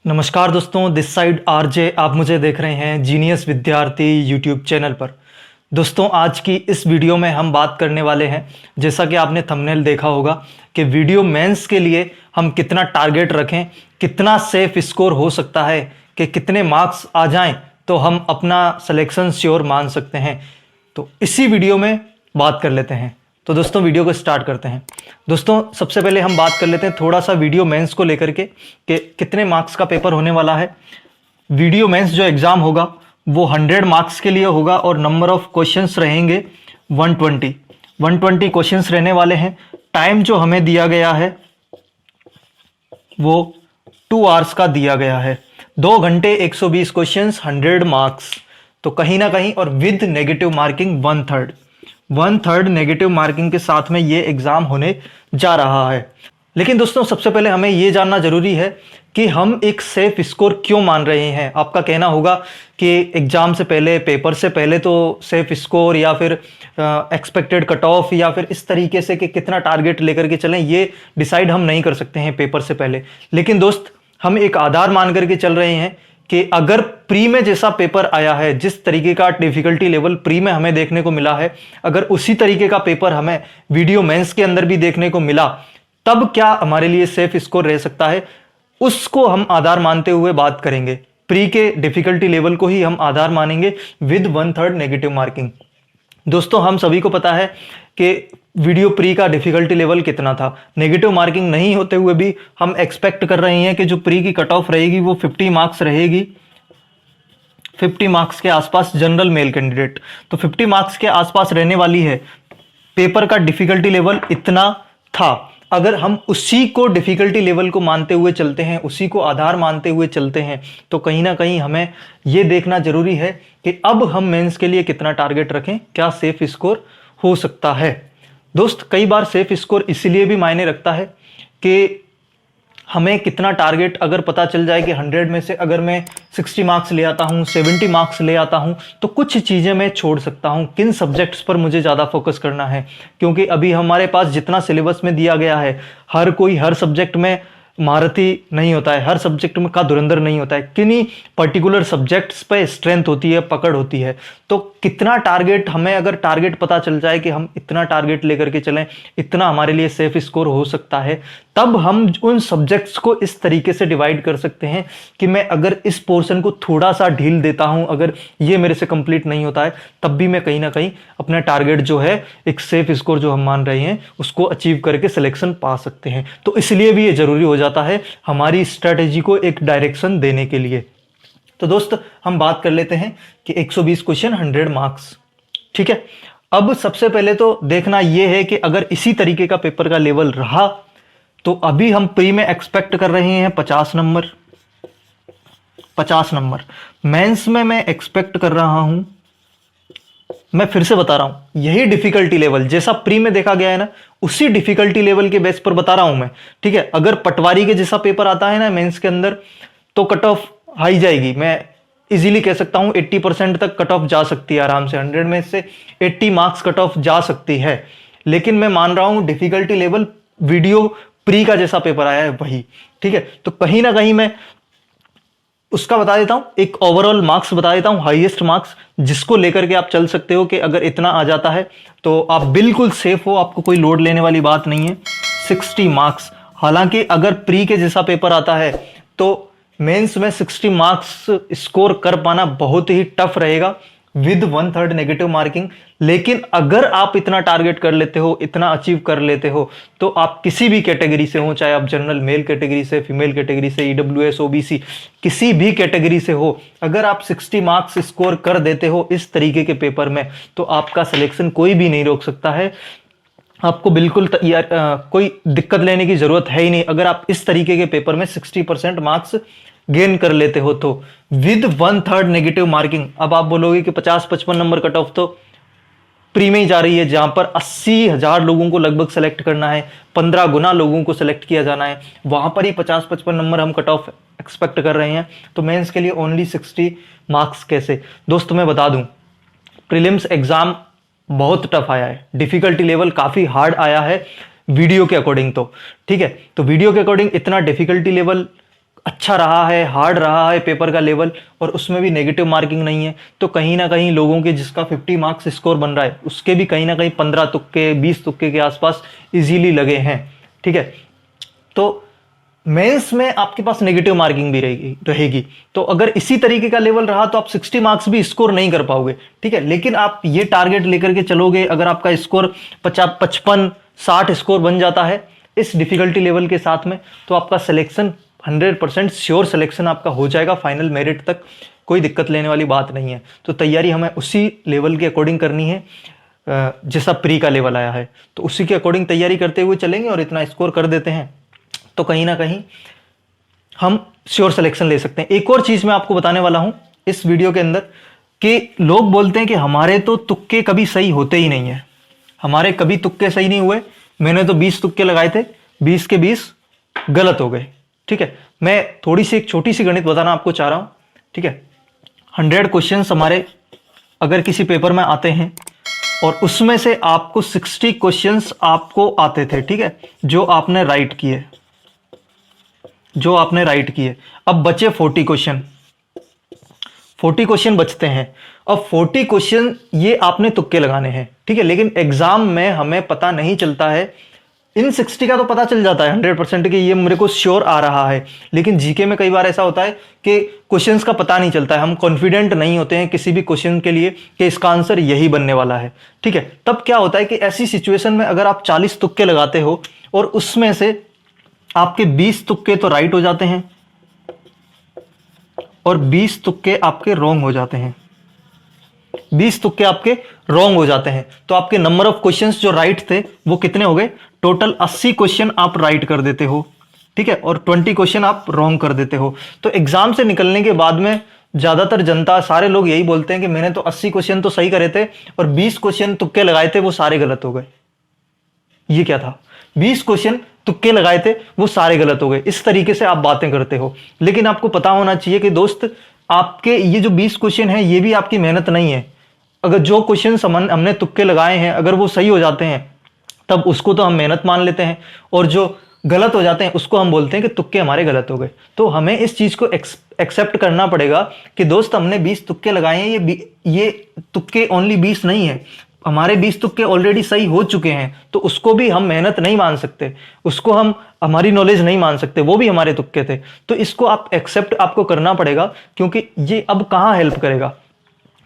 नमस्कार दोस्तों, this side RJ. आप मुझे देख रहे हैं जीनियस विद्यार्थी यूट्यूब चैनल पर। दोस्तों, आज की इस वीडियो में हम बात करने वाले हैं, जैसा कि आपने थंबनेल देखा होगा, कि वीडियो मेंस के लिए हम कितना टारगेट रखें, कितना सेफ स्कोर हो सकता है, कि कितने मार्क्स आ जाएं तो हम अपना सिलेक्शन श्योर मान सकते हैं। तो इसी वीडियो में बात कर लेते हैं। तो दोस्तों, वीडियो को स्टार्ट करते हैं। दोस्तों, सबसे पहले हम बात कर लेते हैं थोड़ा सा वीडियो मेंस को लेकर के कि कितने मार्क्स का पेपर होने वाला है। वीडियो मेंस जो एग्ज़ाम होगा वो 100 मार्क्स के लिए होगा और नंबर ऑफ क्वेश्चंस रहेंगे 120 क्वेश्चंस रहने वाले हैं। टाइम जो हमें दिया गया है वो 2 आवर्स का दिया गया है। 2 घंटे 120 क्वेश्चंस, 100 मार्क्स। तो कहीं ना कहीं और with negative marking 1/3 negative marking के साथ में ये एग्जाम होने जा रहा है। लेकिन दोस्तों, सबसे पहले हमें ये जानना जरूरी है कि हम एक सेफ स्कोर क्यों मान रहे हैं। आपका कहना होगा कि एग्जाम से पहले, पेपर से पहले तो सेफ स्कोर या फिर एक्सपेक्टेड कट ऑफ या फिर इस तरीके से कि कितना टारगेट लेकर के चलें, ये डिसाइड हम नहीं कर सकते हैं पेपर से पहले। लेकिन दोस्त, हम एक आधार मान करके चल रहे हैं कि अगर प्री में जैसा पेपर आया है, जिस तरीके का डिफिकल्टी लेवल प्री में हमें देखने को मिला है, अगर उसी तरीके का पेपर हमें वीडियो मेंस के अंदर भी देखने को मिला, तब क्या हमारे लिए सेफ स्कोर रह सकता है, उसको हम आधार मानते हुए बात करेंगे। प्री के डिफिकल्टी लेवल को ही हम आधार मानेंगे विद 1/3 नेगेटिव मार्किंग। दोस्तों, हम सभी को पता है कि वीडियो प्री का डिफिकल्टी लेवल कितना था। नेगेटिव मार्किंग नहीं होते हुए भी हम एक्सपेक्ट कर रहे हैं कि जो प्री की कट ऑफ रहेगी वो 50 मार्क्स रहेगी, 50 मार्क्स के आसपास जनरल मेल कैंडिडेट। तो 50 मार्क्स के आसपास रहने वाली है। पेपर का डिफिकल्टी लेवल इतना था। अगर हम उसी को डिफिकल्टी लेवल को मानते हुए चलते हैं, उसी को आधार मानते हुए चलते हैं, तो कहीं ना कहीं हमें यह देखना जरूरी है कि अब हम मेंस के लिए कितना टारगेट रखें, क्या सेफ स्कोर हो सकता है। दोस्त, कई बार सेफ स्कोर इसलिए भी मायने रखता है कि हमें कितना टारगेट अगर पता चल जाए कि 100 में से अगर मैं 60 मार्क्स ले आता हूं, 70 मार्क्स ले आता हूं, तो कुछ चीज़ें मैं छोड़ सकता हूं। किन सब्जेक्ट्स पर मुझे ज़्यादा फोकस करना है, क्योंकि अभी हमारे पास जितना सिलेबस में दिया गया है, हर कोई हर सब्जेक्ट में महारथी नहीं होता है, हर सब्जेक्ट में का धुरंधर नहीं होता है। किन्हीं पर्टिकुलर सब्जेक्ट्स पे स्ट्रेंथ होती है, पकड़ होती है। तो कितना टारगेट, हमें अगर टारगेट पता चल जाए कि हम इतना टारगेट लेकर के चलें, इतना हमारे लिए सेफ स्कोर हो सकता है, तब हम उन सब्जेक्ट्स को इस तरीके से डिवाइड कर सकते हैं कि मैं अगर इस पोर्शन को थोड़ा सा ढील देता हूं, अगर ये मेरे से कंप्लीट नहीं होता है, तब भी मैं कहीं ना कहीं अपना टारगेट जो है, एक सेफ स्कोर जो हम मान रहे हैं, उसको अचीव करके सिलेक्शन पा सकते हैं। तो इसलिए भी ये जरूरी हो जाता है हमारी स्ट्रेटेजी को एक डायरेक्शन देने के लिए। तो दोस्त, हम बात कर लेते हैं कि 120 क्वेश्चन, 100 मार्क्स। ठीक है। अब सबसे पहले तो देखना यह है कि अगर इसी तरीके का पेपर का लेवल रहा, तो अभी हम प्री में एक्सपेक्ट कर रहे हैं 50 नंबर। 50 नंबर मेंस में मैं एक्सपेक्ट कर रहा हूं, मैं फिर से बता रहा हूं, यही डिफिकल्टी लेवल जैसा प्री में देखा गया है ना, उसी डिफिकल्टी लेवल के बेस पर बता रहा हूं मैं। ठीक है। अगर पटवारी के जैसा पेपर आता है ना मेंस के अंदर, तो कट ऑफ हाई जाएगी। मैं इजीली कह सकता हूं 80% तक कट ऑफ जा सकती है आराम से। 100 में से 80 मार्क्स कट ऑफ जा सकती है। लेकिन मैं मान रहा हूं डिफिकल्टी लेवल वीडियो प्री का जैसा पेपर आया है वही। ठीक है। तो कहीं ना कहीं मैं उसका बता देता हूं, एक ओवरऑल मार्क्स बता देता हूं, हाईएस्ट मार्क्स जिसको लेकर के आप चल सकते हो कि अगर इतना आ जाता है तो आप बिल्कुल सेफ हो, आपको कोई लोड लेने वाली बात नहीं है। 60 मार्क्स। हालांकि अगर प्री के जैसा पेपर आता है तो मेंस में 60 मार्क्स स्कोर कर पाना बहुत ही टफ रहेगा विद 1/3 नेगेटिव मार्किंग। लेकिन अगर आप इतना टारगेट कर लेते हो, इतना अचीव कर लेते हो, तो आप किसी भी कैटेगरी से हो, चाहे आप जनरल मेल कैटेगरी से, फीमेल कैटेगरी से, ईडब्ल्यूएस, ओबीसी, किसी भी कैटेगरी से हो, अगर आप 60 मार्क्स स्कोर कर देते हो इस तरीके के पेपर में, तो आपका सिलेक्शन कोई भी नहीं रोक सकता है। आपको बिल्कुल कोई दिक्कत लेने की जरूरत है ही नहीं। अगर आप इस तरीके के पेपर में 60% मार्क्स गेन कर लेते हो तो विद 1/3 नेगेटिव मार्किंग। अब आप बोलोगे कि 50-55 नंबर कट ऑफ तो प्री में ही जा रही है, जहां पर 80,000 लोगों को लगभग सेलेक्ट करना है, 15 गुना लोगों को सेलेक्ट किया जाना है, वहां पर ही 50-55 नंबर हम कट ऑफ एक्सपेक्ट कर रहे हैं। तो मेंस के लिए ओनली 60 मार्क्स कैसे? दोस्त, मैं बता दूं, प्रीलिम्स एग्जाम बहुत टफ आया है, डिफिकल्टी लेवल काफी हार्ड आया है वीडियो के अकॉर्डिंग। तो ठीक है, तो वीडियो के अकॉर्डिंग इतना डिफिकल्टी लेवल अच्छा रहा है, हार्ड रहा है पेपर का लेवल, और उसमें भी नेगेटिव मार्किंग नहीं है, तो कहीं ना कहीं लोगों के जिसका 50 मार्क्स स्कोर बन रहा है उसके भी कहीं ना कहीं 15 तुक्के 20 तुक्के के आसपास इजीली लगे हैं। ठीक है, तो मेंस में आपके पास नेगेटिव मार्किंग भी रहेगी। तो अगर इसी तरीके का लेवल रहा तो आप 60 मार्क्स भी स्कोर नहीं कर पाओगे। ठीक है, लेकिन आप ये टारगेट लेकर के चलोगे, अगर आपका स्कोर 55 60 स्कोर बन जाता है इस डिफिकल्टी लेवल के साथ में, तो आपका सिलेक्शन 100% श्योर सिलेक्शन आपका हो जाएगा फाइनल मेरिट तक, कोई दिक्कत लेने वाली बात नहीं है। तो तैयारी हमें उसी लेवल के अकॉर्डिंग करनी है जैसा प्री का लेवल आया है, तो उसी के अकॉर्डिंग तैयारी करते हुए चलेंगे और इतना स्कोर कर देते हैं तो कहीं ना कहीं हम श्योर सिलेक्शन ले सकते हैं। एक और चीज मैं आपको बताने वाला हूं इस वीडियो के अंदर कि लोग बोलते हैं कि हमारे तो तुक्के कभी सही होते ही नहीं है, हमारे कभी तुक्के सही नहीं हुए, मैंने तो 20 तुक्के लगाए थे, 20 के 20 गलत हो गए। ठीक है, मैं थोड़ी सी एक छोटी सी गणित बताना आपको चाह रहा हूं। ठीक है, 100 क्वेश्चन हमारे अगर किसी पेपर में आते हैं और उसमें से आपको 60 क्वेश्चंस आपको आते थे, ठीक है, जो आपने राइट किए, अब बचे 40 क्वेश्चन, 40 क्वेश्चन बचते हैं। अब 40 क्वेश्चन ये आपने तुक्के लगाने हैं। ठीक है, लेकिन एग्जाम में हमें पता नहीं चलता है, इन 60 का तो पता चल जाता है 100% कि ये मेरे को श्योर आ रहा है, लेकिन जीके में कई बार ऐसा होता है कि क्वेश्चंस का पता नहीं चलता है, हम कॉन्फिडेंट नहीं होते हैं किसी भी क्वेश्चन के लिए कि इसका आंसर यही बनने वाला है। ठीक है, तब क्या होता है कि ऐसी सिचुएशन में अगर आप 40 तुक्के लगाते हो और उसमें से आपके 20 तुक्के तो राइट हो जाते हैं और 20 तुक्के आपके रॉन्ग हो जाते हैं, 20 तुक्के आपके रॉन्ग हो जाते हैं, तो आपके नंबर ऑफ क्वेश्चंस जो राइट थे वो कितने हो गए? टोटल 80 क्वेश्चन आप राइट कर देते हो। ठीक है, और 20 क्वेश्चन आप रॉन्ग कर देते हो। तो एग्जाम से निकलने के बाद में ज्यादातर जनता, सारे लोग यही बोलते हैं कि मैंने तो 80 क्वेश्चन तो सही करे थे और 20 क्वेश्चन तुक्के लगाए थे वो सारे गलत हो गए। ये क्या था? 20 क्वेश्चन तुक्के लगाए थे वो सारे गलत हो गए। इस तरीके से आप बातें करते हो, लेकिन आपको पता होना चाहिए कि दोस्त, आपके ये जो 20 क्वेश्चन है ये भी आपकी मेहनत नहीं है। अगर जो क्वेश्चन हमने तुक्के लगाए हैं अगर वो सही हो जाते हैं तब उसको तो हम मेहनत मान लेते हैं, और जो गलत हो जाते हैं उसको हम बोलते हैं कि तुक्के हमारे गलत हो गए। तो हमें इस चीज को एक्सेप्ट करना पड़ेगा कि दोस्त हमने 20 तुक्के लगाए हैं, ये तुक्के ओनली 20 नहीं है, हमारे 20 तुक्के ऑलरेडी सही हो चुके हैं, तो उसको भी हम मेहनत नहीं मान सकते, उसको हम हमारी नॉलेज नहीं मान सकते, वो भी हमारे तुक्के थे। तो इसको आप एक्सेप्ट आपको करना पड़ेगा, क्योंकि ये अब कहाँ हेल्प करेगा।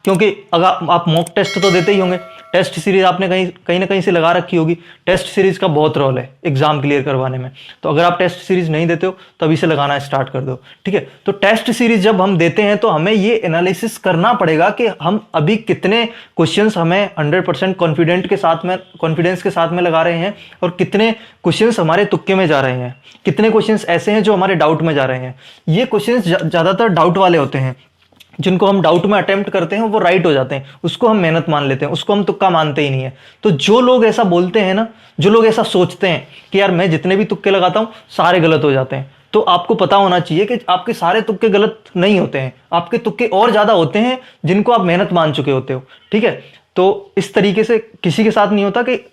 क्योंकि अगर आप मॉक टेस्ट तो देते ही होंगे, टेस्ट सीरीज आपने कहीं ना कहीं से लगा रखी होगी, टेस्ट सीरीज का बहुत रोल है एग्जाम क्लियर करवाने में। तो अगर आप टेस्ट सीरीज नहीं देते हो तो अभी से लगाना स्टार्ट कर दो। ठीक है, तो टेस्ट सीरीज जब हम देते हैं तो हमें ये एनालिसिस करना पड़ेगा कि हम अभी कितने क्वेश्चंस हमें 100% कॉन्फिडेंस के साथ में लगा रहे हैं और कितने क्वेश्चंस हमारे तुक्के में जा रहे हैं, कितने क्वेश्चंस ऐसे हैं जो हमारे डाउट में जा रहे हैं। ये क्वेश्चंस ज्यादातर डाउट वाले होते हैं, जिनको हम डाउट में अटेम्प्ट करते हैं वो राइट हो जाते हैं, उसको हम मेहनत मान लेते हैं, उसको हम तुक्का मानते ही नहीं है। तो जो लोग ऐसा बोलते हैं ना, जो लोग ऐसा सोचते हैं कि यार मैं जितने भी तुक्के लगाता हूं सारे गलत हो जाते हैं, तो आपको पता होना चाहिए कि आपके सारे तुक्के गलत नहीं होते हैं, आपके तुक्के और ज्यादा होते हैं जिनको आप मेहनत मान चुके होते हो। ठीक है, तो इस तरीके से किसी के साथ नहीं होता कि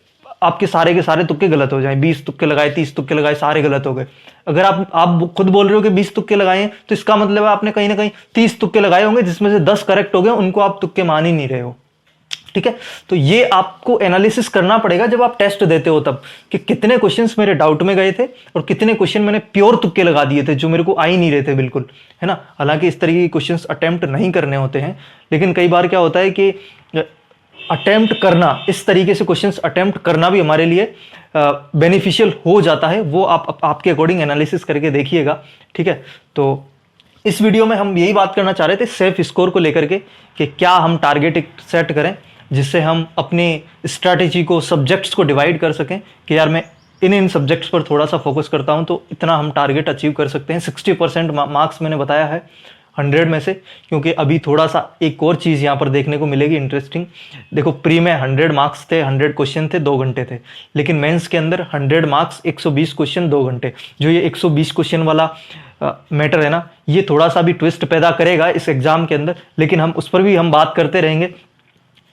आपके सारे के सारे तुक्के गलत हो जाएं। 20 तुक्के लगाए, 30 तुक्के लगाए, सारे गलत हो गए। अगर आप खुद बोल रहे हो कि 20 तुक्के लगाए हैं, तो इसका मतलब है आपने कहीं ना कहीं 30 तुक्के लगाए होंगे जिसमें से 10 करेक्ट हो गए, उनको आप तुक्के मान ही नहीं रहे हो। ठीक है, तो ये आपको एनालिसिस करना पड़ेगा जब आप टेस्ट देते हो तब, कि कितने क्वेश्चंस मेरे डाउट में गए थे और कितने क्वेश्चन मैंने प्योर तुक्के लगा दिए थे जो मेरे को आ ही नहीं रहे थे बिल्कुल, है ना। हालांकि इस तरीके के क्वेश्चंस अटेम्प्ट नहीं करने होते हैं, लेकिन कई बार क्या होता है कि अटेम्प्ट करना, इस तरीके से क्वेश्चंस अटेम्प्ट करना भी हमारे लिए बेनिफिशियल हो जाता है। वो आपके अकॉर्डिंग एनालिसिस करके देखिएगा। ठीक है, तो इस वीडियो में हम यही बात करना चाह रहे थे सेफ स्कोर को लेकर के, कि क्या हम टारगेट सेट करें जिससे हम अपनी स्ट्रैटेजी को, सब्जेक्ट्स को डिवाइड कर सकें कि यार मैं इन सब्जेक्ट्स पर थोड़ा सा फोकस करता हूं तो इतना हम टारगेट अचीव कर सकते हैं। 60% मार्क्स मैंने बताया है 100 में से, क्योंकि अभी थोड़ा सा एक और चीज़ यहाँ पर देखने को मिलेगी इंटरेस्टिंग। देखो, प्री में 100 मार्क्स थे, 100 क्वेश्चन थे, 2 घंटे थे, लेकिन मेंस के अंदर 100 मार्क्स 120 क्वेश्चन 2 घंटे। जो ये 120 क्वेश्चन वाला मैटर है ना, ये थोड़ा सा भी ट्विस्ट पैदा करेगा इस एग्जाम के अंदर, लेकिन हम उस पर भी हम बात करते रहेंगे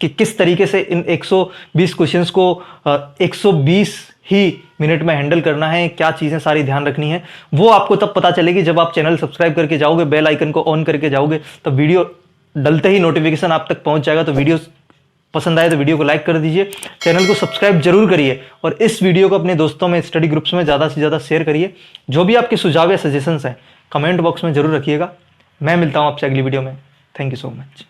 कि किस तरीके से इन 120 क्वेश्चंस को 120 ही मिनट में हैंडल करना है, क्या चीज़ें सारी ध्यान रखनी है, वो आपको तब पता चलेगी जब आप चैनल सब्सक्राइब करके जाओगे, बेल आइकन को ऑन करके जाओगे, तब वीडियो डलते ही नोटिफिकेशन आप तक पहुंच जाएगा। तो वीडियो पसंद आए तो वीडियो को लाइक कर दीजिए, चैनल को सब्सक्राइब जरूर करिए और इस वीडियो को अपने दोस्तों में, स्टडी ग्रुप्स में ज़्यादा से ज़्यादा शेयर करिए। जो भी आपके सुझाव या सजेशंस हैं कमेंट बॉक्स में जरूर रखिएगा। मैं मिलता हूँ आपसे अगली वीडियो में। Thank you so much.